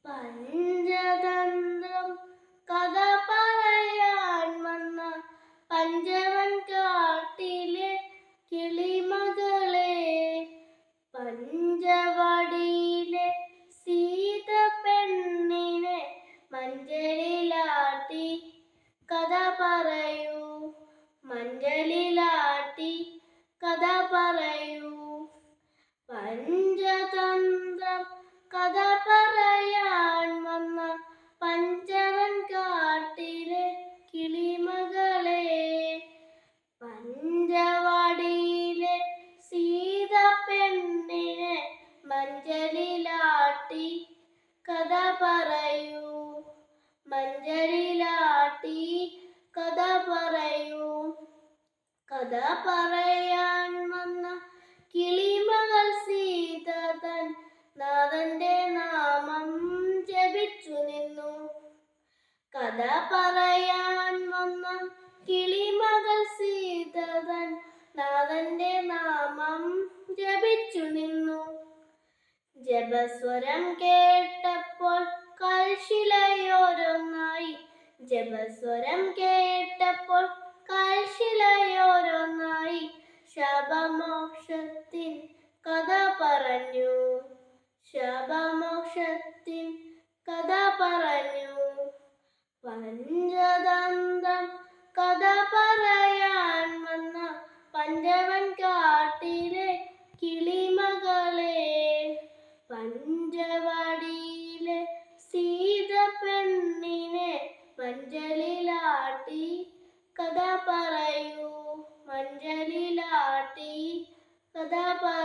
പഞ്ചതന്ത്രം കഥ പറയാൻ വന്ന പഞ്ചവൻ കാട്ടിലെ കിളിമകളെ, പഞ്ചവടിയിലെ സീത പെണ്ണിനെ മഞ്ചലിലാട്ടി കഥ പറയൂ, മഞ്ചലിലാട്ടി കഥ പറയൂ. പഞ്ചതന്ത്രം കഥ പറയാൻ വന്ന പഞ്ചവൻ കാട്ടിലെ കിളിമകളെ, പഞ്ചവടിയിലെ സീത പെണ്ണിനെ മഞ്ചലിലാട്ടി കഥ പറയൂ, മഞ്ചലിലാട്ടി കഥ പറയൂ. കഥ പറയാൻ വന്ന കിളിമകൾ സീത തൻ നാഥന്റെ നാമം ജപിച്ചു നിന്നു. കഥ പറയാൻ വന്ന കിളിമകൾ സീത തൻ നാഥന്റെ നാമം ജപിച്ചു നിന്നു. ജപസ്വരം കേട്ടപ്പോൾ കൽശിലയോരൊന്നായി, ജപസ്വരം കേട്ടപ്പോൾ കൽശിലയോരൊന്നായി ശാപമോക്ഷത്തിൻ കഥ പറഞ്ഞു, ശാപമോക്ഷത്തിൻ കഥ പറഞ്ഞു. പഞ്ചതന്ത്രം കഥ പറയാൻ വന്ന പഞ്ചവൻ കാട്ടിലെ കിളിമകളെ, പഞ്ചവടിയിലെ സീത പെണ്ണിനെ മഞ്ചലിലാട്ടി കഥ പറയൂ, മഞ്ചലിലാട്ടി കഥ പറയൂ.